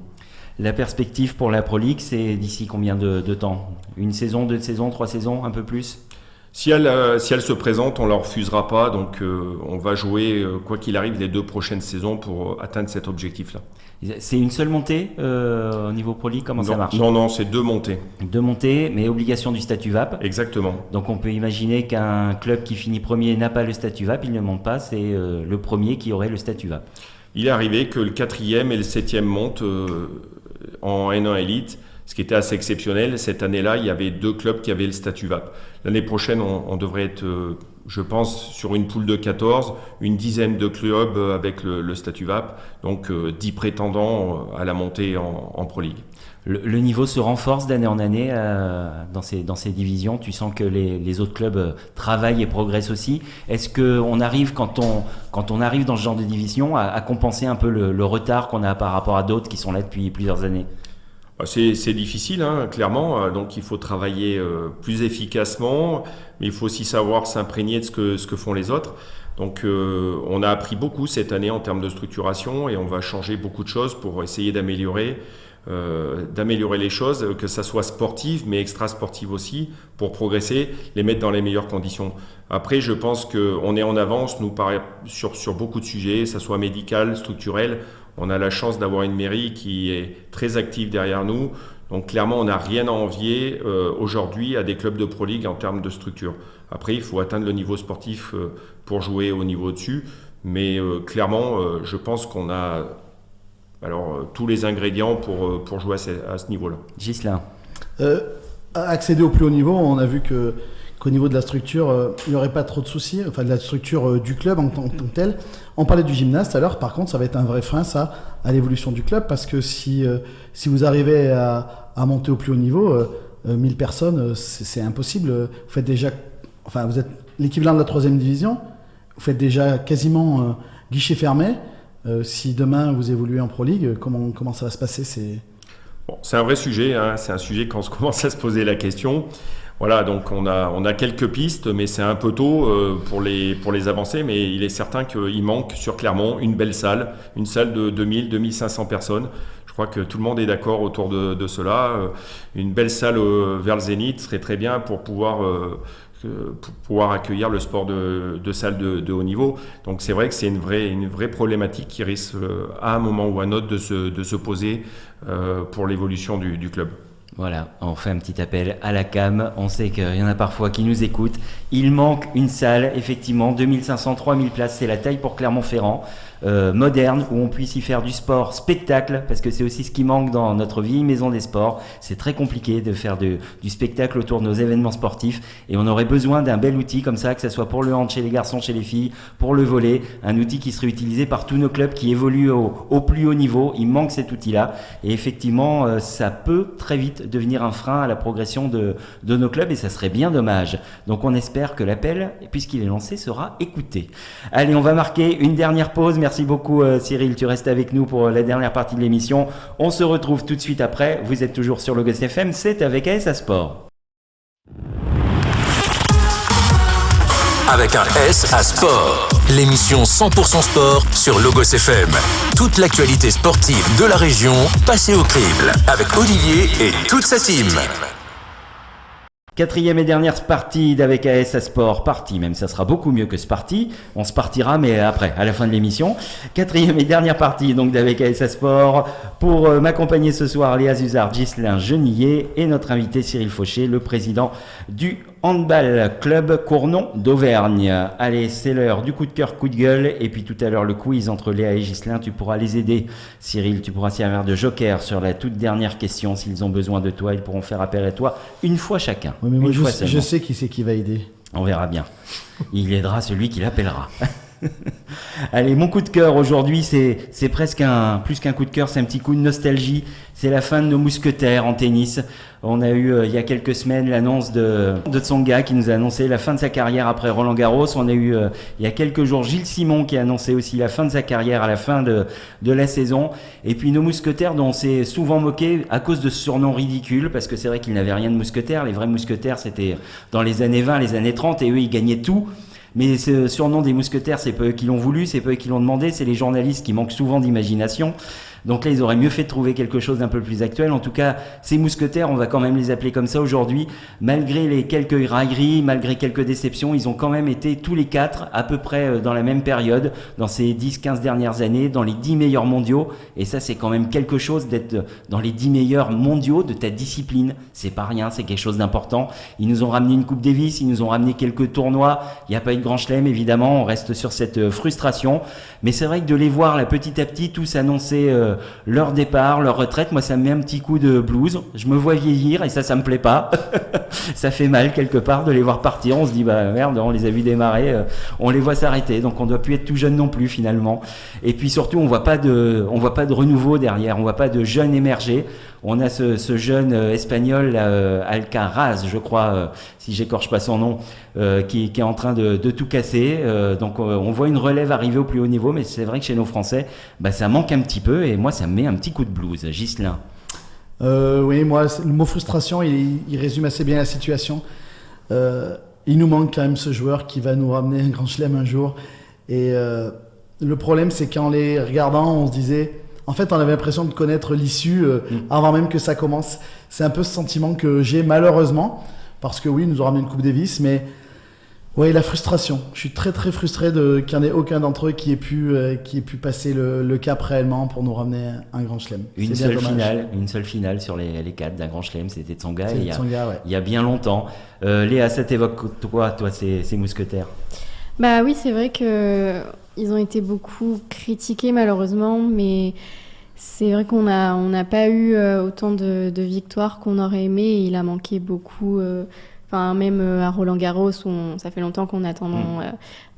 La perspective pour la Pro League, c'est d'ici combien de temps? Une saison, 2 saisons, 3 saisons, un peu plus? Si elle se présente, on ne la refusera pas. Donc on va jouer, quoi qu'il arrive, les 2 prochaines saisons pour atteindre cet objectif-là. C'est une seule montée au niveau Pro League? Comment ça marche? Non, c'est 2 montées. 2 montées, mais obligation du statut VAP. Exactement. Donc on peut imaginer qu'un club qui finit premier n'a pas le statut VAP, il ne monte pas, c'est le premier qui aurait le statut VAP. Il est arrivé que le 4e et le 7e montent en N1 Elite, ce qui était assez exceptionnel. Cette année-là, il y avait 2 clubs qui avaient le statut VAP. L'année prochaine, on devrait être, je pense, sur une poule de 14, une dizaine de clubs avec le statut VAP, donc 10 prétendants à la montée en Pro League. Le niveau se renforce d'année en année dans ces divisions. Tu sens que les autres clubs travaillent et progressent aussi. Est-ce qu'on arrive, quand on arrive dans ce genre de division, à compenser un peu le retard qu'on a par rapport à d'autres qui sont là depuis plusieurs années? C'est difficile, clairement. Donc il faut travailler plus efficacement, mais il faut aussi savoir s'imprégner de ce que font les autres. Donc on a appris beaucoup cette année en termes de structuration et on va changer beaucoup de choses pour essayer d'améliorer les choses, que ça soit sportive mais extra-sportive aussi, pour progresser, les mettre dans les meilleures conditions. Après, je pense qu'on est en avance, nous, sur beaucoup de sujets, que ça soit médical, structurel. On a la chance d'avoir une mairie qui est très active derrière nous. Donc clairement, on n'a rien à envier aujourd'hui à des clubs de Pro League en termes de structure. Après, il faut atteindre le niveau sportif pour jouer au niveau au-dessus. Mais clairement, je pense qu'on a tous les ingrédients pour jouer à ce niveau-là. Ghislain. Accéder au plus haut niveau, on a vu qu'au niveau de la structure, il n'y aurait pas trop de soucis, enfin de la structure du club en tant que tel. On parlait du gymnase tout à l'heure, par contre, ça va être un vrai frein, ça, à l'évolution du club, parce que si vous arrivez à monter au plus haut niveau, 1000 personnes, c'est impossible. Vous faites déjà, vous êtes l'équivalent de la 3e division, vous faites déjà quasiment guichet fermé. Si demain vous évoluez en Pro League, comment ça va se passer? C'est un vrai sujet, c'est un sujet quand on commence à se poser la question. Voilà, donc on a quelques pistes, mais c'est un peu tôt pour les avancer, mais il est certain qu'il manque sur Clermont une belle salle, une salle de 2000-2500 personnes. Je crois que tout le monde est d'accord autour de cela. Une belle salle vers le Zénith serait très bien pour pouvoir accueillir le sport de salle de haut niveau. Donc c'est vrai que c'est une vraie problématique qui risque à un moment ou à un autre de se poser pour l'évolution du club. Voilà, on fait un petit appel à la CAM. On sait qu'il y en a parfois qui nous écoutent. Il manque une salle, effectivement, 2500-3000 places. C'est la taille pour Clermont-Ferrand. Moderne, où on puisse y faire du sport spectacle, parce que c'est aussi ce qui manque dans notre vieille maison des sports. C'est très compliqué de faire du spectacle autour de nos événements sportifs, et on aurait besoin d'un bel outil comme ça, que ce soit pour le hand chez les garçons, chez les filles, pour le volley, un outil qui serait utilisé par tous nos clubs qui évoluent au plus haut niveau. Il manque cet outil-là, et effectivement ça peut très vite devenir un frein à la progression de nos clubs, et ça serait bien dommage. Donc on espère que l'appel, puisqu'il est lancé, sera écouté. Allez, on va marquer une dernière pause. Merci beaucoup Cyril, tu restes avec nous pour la dernière partie de l'émission. On se retrouve tout de suite après. Vous êtes toujours sur Logos FM, c'est avec ASA Sport. Avec un S à Sport, l'émission 100% sport sur Logos FM. Toute l'actualité sportive de la région passée au crible avec Olivier et toute sa team. 4e et dernière partie d'Avec ASA Sport, partie même, ça sera beaucoup mieux que ce parti, on se partira mais après, à la fin de l'émission. 4e et dernière partie donc d'Avec ASA Sport, pour m'accompagner ce soir, Léa Zuzard, Ghislain Genillet et notre invité Cyril Fauché, le président du Handball Club Cournon d'Auvergne. Allez, c'est l'heure du coup de cœur, coup de gueule, et puis tout à l'heure le quiz entre Léa et Ghislain, tu pourras les aider. Cyril, tu pourras servir de joker sur la toute dernière question, s'ils ont besoin de toi, ils pourront faire appel à toi une fois chacun. Oui, mais moi je sais qui c'est qui va aider. On verra bien. Il aidera celui qui l'appellera. Allez, mon coup de cœur aujourd'hui, c'est presque plus qu'un coup de cœur, c'est un petit coup de nostalgie. C'est la fin de nos mousquetaires en tennis. On a eu il y a quelques semaines l'annonce de Tsonga qui nous a annoncé la fin de sa carrière après Roland Garros. On a eu il y a quelques jours Gilles Simon qui a annoncé aussi la fin de sa carrière à la fin de la saison. Et puis nos mousquetaires dont on s'est souvent moqué à cause de ce surnom ridicule, parce que c'est vrai qu'ils n'avaient rien de mousquetaires. Les vrais mousquetaires, c'était dans les années 20, les années 30, et eux, ils gagnaient tout. Mais ce surnom des mousquetaires, c'est pas eux qui l'ont voulu, c'est pas eux qui l'ont demandé, c'est les journalistes qui manquent souvent d'imagination. Donc là, ils auraient mieux fait de trouver quelque chose d'un peu plus actuel. En tout cas, ces mousquetaires, on va quand même les appeler comme ça aujourd'hui. Malgré les quelques railleries, malgré quelques déceptions, ils ont quand même été tous les 4 à peu près dans la même période, dans ces 10-15 dernières années, dans les 10 meilleurs mondiaux. Et ça, c'est quand même quelque chose d'être dans les 10 meilleurs mondiaux de ta discipline. C'est pas rien, c'est quelque chose d'important. Ils nous ont ramené une Coupe Davis, ils nous ont ramené quelques tournois. Il n'y a pas eu de Grand Chelem, évidemment. On reste sur cette frustration. Mais c'est vrai que de les voir là, petit à petit, tous annoncer leur départ, leur retraite, moi ça me met un petit coup de blues. Je me vois vieillir et ça me plaît pas. Ça fait mal quelque part de les voir partir. On se dit bah merde, on les a vus démarrer, on les voit s'arrêter, donc on doit plus être tout jeune non plus finalement. Et puis surtout on voit pas de renouveau derrière, on voit pas de jeunes émerger. On a ce jeune espagnol Alcaraz, je crois, si j'écorche pas son nom, qui est en train de tout casser. Donc on voit une relève arriver au plus haut niveau, mais c'est vrai que chez nos Français, bah ça manque un petit peu, et moi ça me met un petit coup de blues. Ghislain. Oui, moi le mot frustration, il résume assez bien la situation. Il nous manque quand même ce joueur qui va nous ramener un grand chelem un jour. Et le problème, c'est qu'en les regardant, on se disait... En fait, on avait l'impression de connaître l'issue avant même que ça commence. C'est un peu ce sentiment que j'ai malheureusement, parce que oui, ils nous ont ramené une Coupe Davis, mais ouais, la frustration. Je suis très très frustré qu'il n'y en ait aucun d'entre eux qui ait pu passer le cap réellement pour nous ramener un Grand Chelem. Une seule finale sur les 4 d'un Grand Chelem, c'était Tsonga, il y a bien longtemps. Léa, ça t'évoque toi ces mousquetaires? Bah oui, c'est vrai que ils ont été beaucoup critiqués malheureusement, mais c'est vrai qu'on n'a pas eu autant de victoires qu'on aurait aimé, et il a manqué beaucoup. Enfin, même à Roland Garros, ça fait longtemps qu'on attend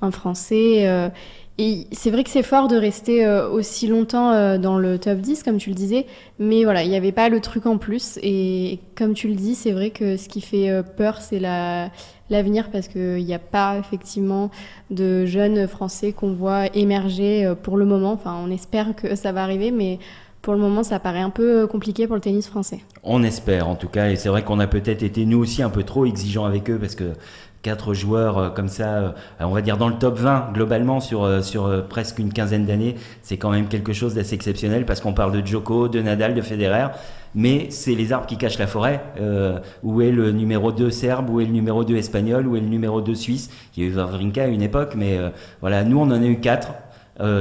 un Français. Et c'est vrai que c'est fort de rester aussi longtemps dans le top 10, comme tu le disais, mais voilà, il n'y avait pas le truc en plus. Et comme tu le dis, c'est vrai que ce qui fait peur, c'est l'avenir, parce qu'il n'y a pas effectivement de jeunes Français qu'on voit émerger pour le moment. Enfin, on espère que ça va arriver, mais pour le moment, ça paraît un peu compliqué pour le tennis français. On espère en tout cas, et c'est vrai qu'on a peut-être été nous aussi un peu trop exigeants avec eux, parce que 4 joueurs comme ça, on va dire dans le top 20 globalement sur presque une quinzaine d'années, c'est quand même quelque chose d'assez exceptionnel, parce qu'on parle de Djoko, de Nadal, de Federer, mais c'est les arbres qui cachent la forêt. Où est le numéro 2 serbe, où est le numéro 2 espagnol, où est le numéro 2 suisse? Il y a eu Wawrinka à une époque, mais voilà, nous on en a eu 4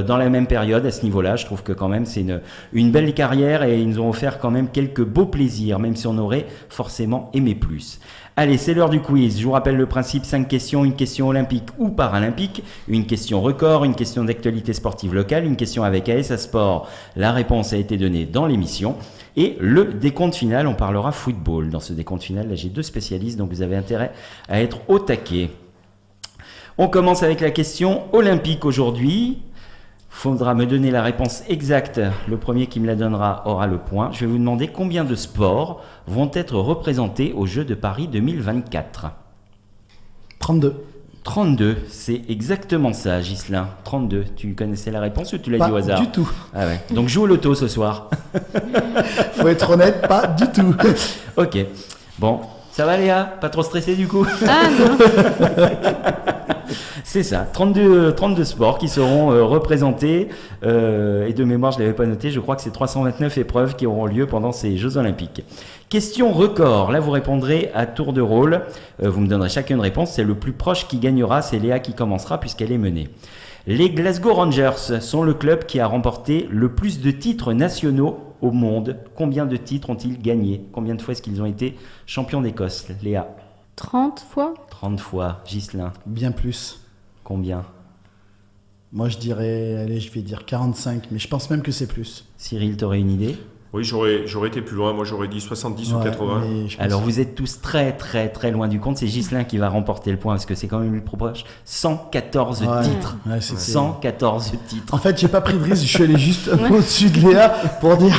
dans la même période à ce niveau-là. Je trouve que quand même c'est une belle carrière, et ils nous ont offert quand même quelques beaux plaisirs, même si on aurait forcément aimé plus. Allez, c'est l'heure du quiz. Je vous rappelle le principe: 5 questions, une question olympique ou paralympique, une question record, une question d'actualité sportive locale, une question avec ASA Sport. La réponse a été donnée dans l'émission. Et le décompte final, on parlera football. Dans ce décompte final, là j'ai 2 spécialistes, donc vous avez intérêt à être au taquet. On commence avec la question olympique aujourd'hui. Faudra me donner la réponse exacte. Le premier qui me la donnera aura le point. Je vais vous demander combien de sports vont être représentés aux Jeux de Paris 2024. 32. 32, c'est exactement ça, Ghislain. 32. Tu connaissais la réponse ou tu l'as dit au hasard? Pas du tout. Ah ouais. Donc joue au loto ce soir. Faut être honnête, pas du tout. Ok. Bon, ça va Léa? Pas trop stressé du coup? Ah non. C'est ça, 32 sports qui seront représentés, et de mémoire je ne l'avais pas noté, je crois que c'est 329 épreuves qui auront lieu pendant ces Jeux Olympiques. Question record, là vous répondrez à tour de rôle, vous me donnerez chacun une réponse, c'est le plus proche qui gagnera, c'est Léa qui commencera puisqu'elle est menée. Les Glasgow Rangers sont le club qui a remporté le plus de titres nationaux au monde. Combien de titres ont-ils gagné? Combien de fois est-ce qu'ils ont été champions d'Écosse, Léa? 30 fois? 30 fois, Ghislain. Bien plus. Combien? Moi je vais dire 45, mais je pense même que c'est plus. Cyril, t'aurais une idée? Oui, j'aurais été plus loin. Moi, j'aurais dit 70 ou 80. Alors, vous êtes tous très, très, très loin du compte. C'est Ghislain qui va remporter le point parce que c'est quand même le plus proche. 114 titres. Ouais, 114 titres. En fait, j'ai pas pris de risque. Je suis allé juste au-dessus de Léa pour dire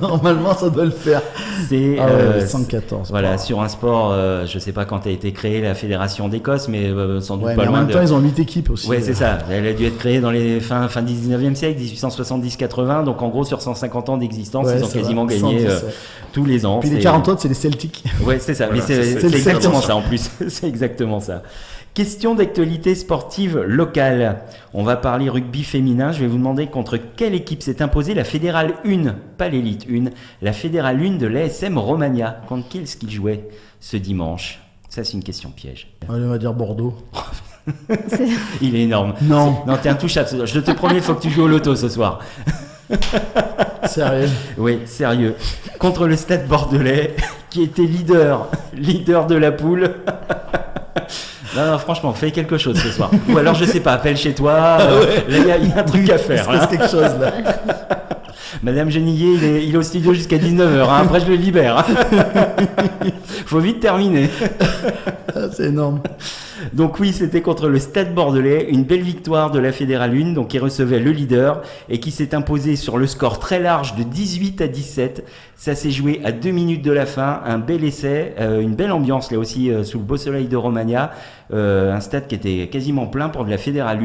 normalement, ça doit le faire. C'est 114. Voilà, sur un sport, je sais pas quand a été créée la Fédération d'Écosse, mais sans doute pas mais loin. En même temps, ils ont 8 équipes aussi. Ouais, c'est ça. Elle a dû être créée dans les fin du 19e siècle, 1870-80. Donc, en gros, sur 150 ans d'existence, ils ont quasiment gagné tous les ans. Puis les 40 autres, c'est les Celtics. Ouais, c'est ça. Voilà, mais c'est exactement ça en plus. C'est exactement ça. Question d'actualité sportive locale. On va parler rugby féminin. Je vais vous demander contre quelle équipe s'est imposée la Fédérale 1, pas l'élite 1, la Fédérale 1 de l'ASM Romagna. Contre qui est-ce qu'ils jouaient ce dimanche? Ça, c'est une question piège. Allez, on va dire Bordeaux. Il est énorme. Non, t'es intouchable. Je te promets, il faut que tu joues au loto ce soir. Sérieux? Oui, sérieux. Contre le Stade Bordelais, qui était leader de la poule. Non, franchement, fais quelque chose ce soir. Ou alors, je sais pas, appelle chez toi. Là, il y a un truc à faire. Il se passe quelque chose là. Madame Genillier, il est au studio jusqu'à 19h. Après, je le libère. Faut vite terminer. C'est énorme. Donc oui, c'était contre le Stade Bordelais, une belle victoire de la Fédérale 1, donc qui recevait le leader et qui s'est imposé sur le score très large de 18-17. Ça s'est joué à 2 minutes de la fin, un bel essai, une belle ambiance là aussi sous le beau soleil de Romagna, un stade qui était quasiment plein pour de la Fédérale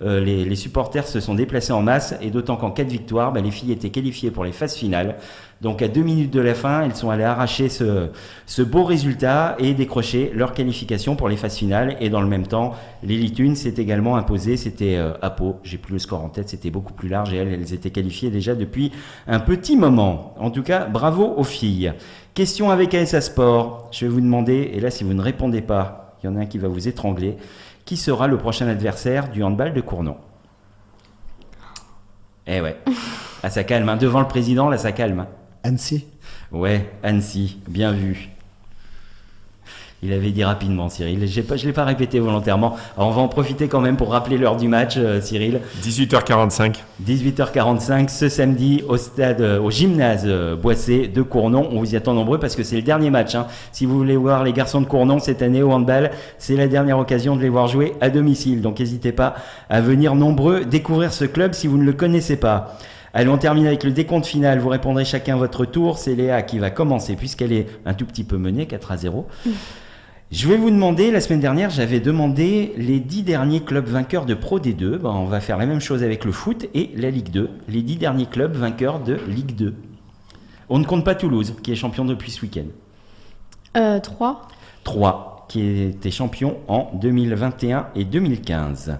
1. Les supporters se sont déplacés en masse et d'autant qu'en cas de victoire, les filles étaient qualifiées pour les phases finales. Donc à 2 minutes de la fin, elles sont allées arracher ce beau résultat et décrocher leur qualification pour les phases finales. Et dans le même temps, l'élite 1 s'est également imposée. C'était à Pau, j'ai plus le score en tête, c'était beaucoup plus large et elles étaient qualifiées déjà depuis un petit moment. En tout cas, bravo aux filles. Question avec ASA Sport. Je vais vous demander, et là si vous ne répondez pas, il y en a un qui va vous étrangler, qui sera le prochain adversaire du handball de Cournon? Eh ouais, là ça calme, hein. Devant le président, là ça calme. Annecy. Ouais, Annecy, bien vu. Il avait dit rapidement, Cyril. Je ne l'ai pas répété volontairement. Alors, on va en profiter quand même pour rappeler l'heure du match, Cyril. 18h45. 18h45, ce samedi, au gymnase Boissé de Cournon. On vous y attend nombreux parce que c'est le dernier match. Hein. Si vous voulez voir les garçons de Cournon cette année au handball, c'est la dernière occasion de les voir jouer à domicile. Donc, n'hésitez pas à venir nombreux découvrir ce club si vous ne le connaissez pas. Allez, on termine avec le décompte final. Vous répondrez chacun votre tour. C'est Léa qui va commencer puisqu'elle est un tout petit peu menée, 4-0. Je vais vous demander, la semaine dernière, j'avais demandé les 10 derniers clubs vainqueurs de Pro D2. On va faire la même chose avec le foot et la Ligue 2. Les 10 derniers clubs vainqueurs de Ligue 2. On ne compte pas Toulouse, qui est champion depuis ce week-end. 3. 3, qui était champion en 2021 et 2015.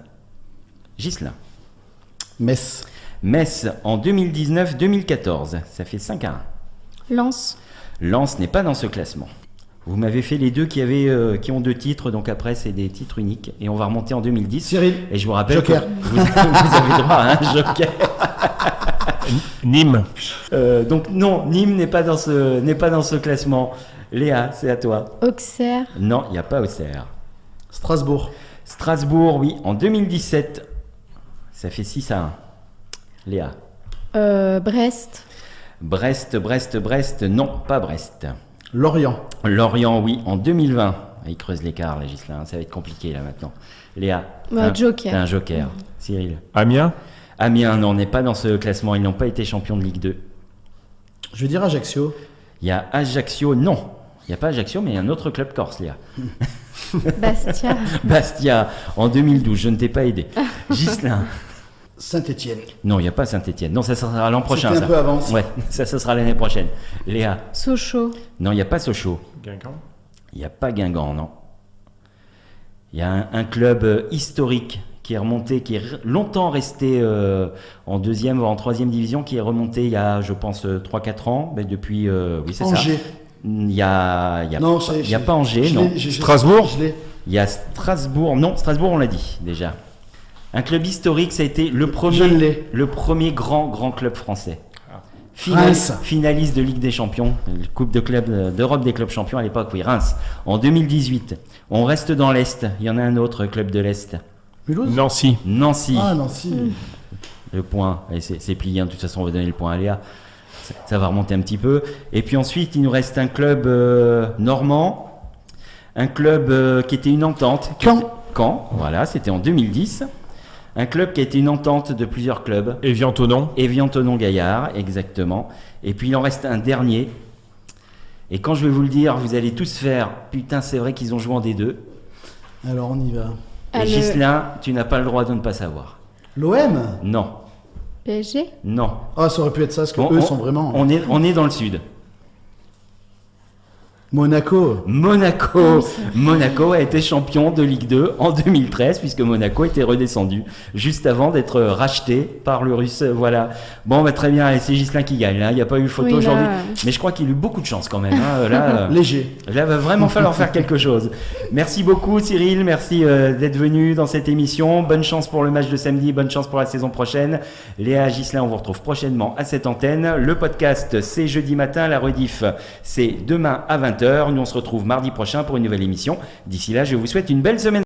Ghislain. Metz. Metz en 2019-2014. Ça fait 5-1. Lens. Lens n'est pas dans ce classement. Vous m'avez fait les deux qui ont 2 titres, donc après c'est des titres uniques. Et on va remonter en 2010. Cyril. Et je vous rappelle Joker. que vous avez droit à un joker. Nîmes. Donc non, Nîmes n'est pas dans ce classement. Léa, c'est à toi. Auxerre. Non, il n'y a pas Auxerre. Strasbourg. Strasbourg, oui, en 2017. Ça fait 6-1. Léa. Brest. Brest, non, pas Brest. Lorient. Lorient, oui, en 2020. Il creuse l'écart, là, Ghislain. Ça va être compliqué, là, maintenant. Léa. Joker. T'as un joker. Cyril. Amiens. Amiens, non, on n'est pas dans ce classement. Ils n'ont pas été champions de Ligue 2. Je vais dire Ajaccio. Il y a Ajaccio, non. Il n'y a pas Ajaccio, mais il y a un autre club corse, Léa. Bastia. Bastia, en 2012. Je ne t'ai pas aidé. Ghislain. Saint-Étienne. Non, il n'y a pas Saint-Étienne. Non, ça sera l'an prochain. C'était un peu avant. Ouais, ça sera l'année prochaine. Léa. Sochaux. Non, il n'y a pas Sochaux. Guingamp. Il n'y a pas Guingamp, non. Il y a un club historique qui est remonté, qui est longtemps resté en 2e ou en 3e division, qui est remonté il y a, je pense, 3-4 ans. Mais depuis, oui, c'est Angers. ça. Il y a pas Angers, non. Strasbourg. Il y a Strasbourg. Non, Strasbourg, on l'a dit déjà. Un club historique, ça a été le premier grand club français. Finaliste de Ligue des Champions, Coupe de club d'Europe des clubs champions à l'époque, oui, Reims, en 2018. On reste dans l'Est, il y en a un autre club de l'Est. Mulhouse. Nancy. Ah, Nancy. Le point, et c'est plié, de toute façon on va donner le point à Léa. Ça va remonter un petit peu. Et puis ensuite, il nous reste un club normand, un club qui était une entente. Caen, voilà, c'était en 2010. Un club qui a été une entente de plusieurs clubs. Évian-Thonon. Évian-Thonon-Gaillard, exactement. Et puis il en reste un dernier. Et quand je vais vous le dire, vous allez tous faire « Putain, c'est vrai qu'ils ont joué en D2 ». Alors on y va. Et Ghislain, tu n'as pas le droit de ne pas savoir. L'OM? Non. PSG? Non. Ah, ça aurait pu être ça, parce que eux sont vraiment... On est dans le sud. Monaco. Monaco a été champion de Ligue 2 en 2013 puisque Monaco était redescendu juste avant d'être racheté par le Russe. Voilà. Bon, très bien. Et c'est Ghislain qui gagne. Il n'y a pas eu photo aujourd'hui. Mais je crois qu'il a eu beaucoup de chance quand même. Là, léger. Là, va vraiment falloir faire quelque chose. Merci beaucoup Cyril. Merci d'être venu dans cette émission. Bonne chance pour le match de samedi. Bonne chance pour la saison prochaine. Léa, Ghislain, on vous retrouve prochainement à cette antenne. Le podcast, c'est jeudi matin. La rediff, c'est demain à 20h. Nous, on se retrouve mardi prochain pour une nouvelle émission. D'ici là, je vous souhaite une belle semaine.